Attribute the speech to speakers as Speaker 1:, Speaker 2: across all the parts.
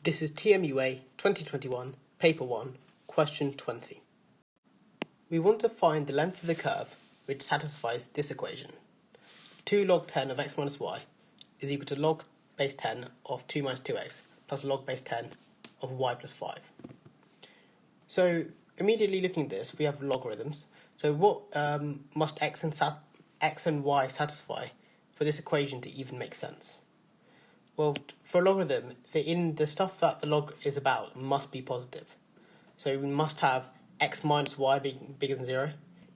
Speaker 1: This is TMUA 2021, Paper 1, Question 20. We want to find the length of the curve which satisfies this equation. 2 log 10 of x minus y is equal to log base 10 of 2 minus 2x plus log base 10 of y plus 5. So immediately looking at this, we have logarithms. So what must x and y satisfy for this equation to even make sense? Well, for a logarithm, the stuff that the log is about must be positive. So we must have x minus y being bigger than 0,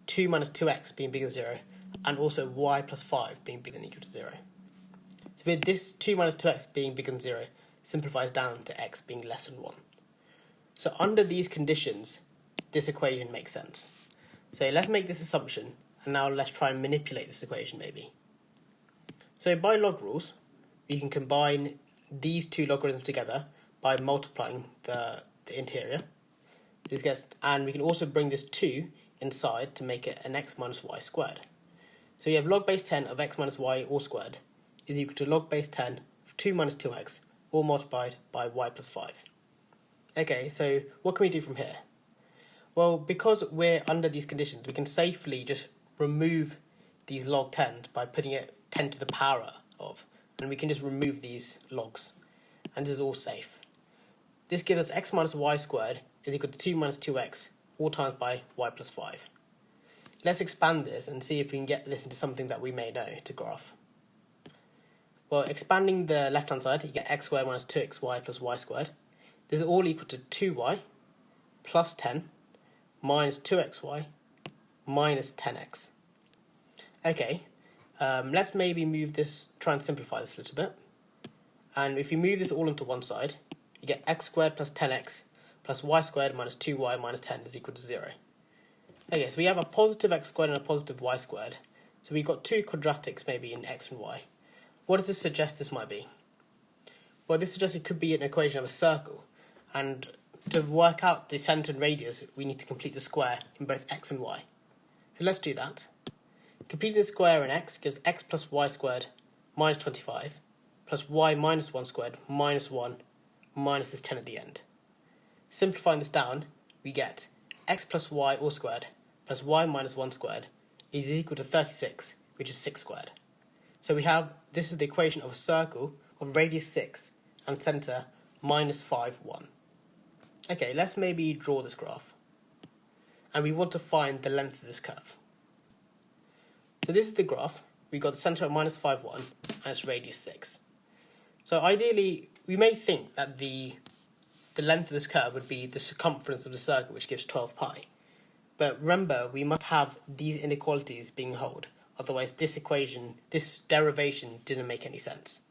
Speaker 1: 2 minus 2x being bigger than 0, and also y plus 5 being bigger than or equal to 0. So with this 2 minus 2x being bigger than 0, simplifies down to x being less than 1. So under these conditions, this equation makes sense. So let's make this assumption, and now let's try and manipulate this equation maybe. So by log rules, we can combine these two logarithms together by multiplying the interior. And we can also bring this 2 inside to make it an x minus y squared. So we have log base 10 of x minus y all squared is equal to log base 10 of 2 minus 2x all multiplied by y plus 5. Okay, so what can we do from here? Well, because we're under these conditions, we can safely just remove these log 10s by putting it 10 to the power of, and we can just remove these logs, and this is all safe. This gives us x minus y squared is equal to 2 minus 2x all times by y plus 5. Let's expand this and see if we can get this into something that we may know to graph. Well, expanding the left-hand side, you get x squared minus 2xy plus y squared. This is all equal to 2y plus 10 minus 2xy minus 10x. Okay, let's maybe move this, try and simplify this a little bit. And if you move this all into one side, you get x squared plus 10x plus y squared minus 2y minus 10 is equal to 0. Okay, so we have a positive x squared and a positive y squared. So we've got two quadratics maybe in x and y. What does this suggest this might be? Well, this suggests it could be an equation of a circle. And to work out the centre and radius, we need to complete the square in both x and y. So let's do that. Complete the square in x gives x plus y squared minus 25 plus y minus 1 squared minus 1 minus this 10 at the end. Simplifying this down, we get x plus y all squared plus y minus 1 squared is equal to 36, which is 6 squared. So we have, this is the equation of a circle of radius 6 and centre minus 5, 1. Okay, let's maybe draw this graph. And we want to find the length of this curve. So this is the graph. We've got the centre at minus 5, 1, and its radius 6. So ideally, we may think that the length of this curve would be the circumference of the circle, which gives 12 pi. But remember, we must have these inequalities being held. Otherwise, this equation, this derivation didn't make any sense.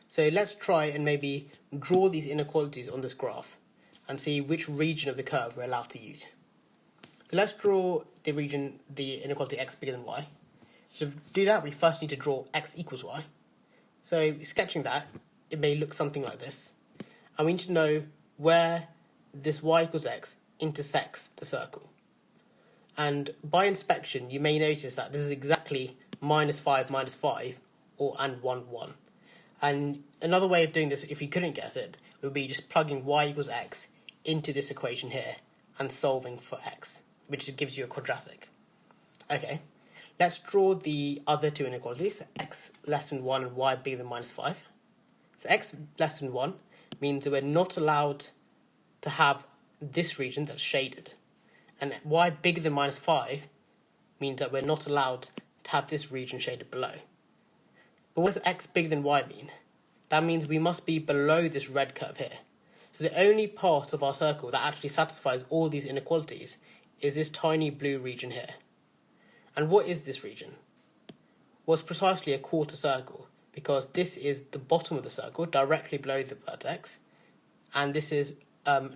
Speaker 1: So let's try and maybe draw these inequalities on this graph and see which region of the curve we're allowed to use. So let's draw the region, the inequality x bigger than y. So to do that, we first need to draw x equals y. So sketching that, it may look something like this. And we need to know where this y equals x intersects the circle. And by inspection, you may notice that this is exactly minus 5 and 1, 1. And another way of doing this, if you couldn't get it, would be just plugging y equals x into this equation here and solving for x, which gives you a quadratic. Okay, let's draw the other two inequalities, so x less than 1 and y bigger than minus 5. So x less than 1 means that we're not allowed to have this region that's shaded. And y bigger than minus 5 means that we're not allowed to have this region shaded below. But what does x bigger than y mean? That means we must be below this red curve here. So the only part of our circle that actually satisfies all these inequalities is this tiny blue region here. And what is this region? Well, it's precisely a quarter circle, because this is the bottom of the circle, directly below the vertex, and this is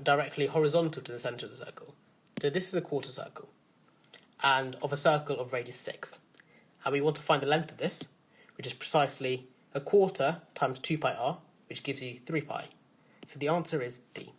Speaker 1: directly horizontal to the centre of the circle. So this is a quarter circle, and of a circle of radius 6. And we want to find the length of this, which is precisely a quarter times 2 pi r, which gives you 3 pi. So the answer is D.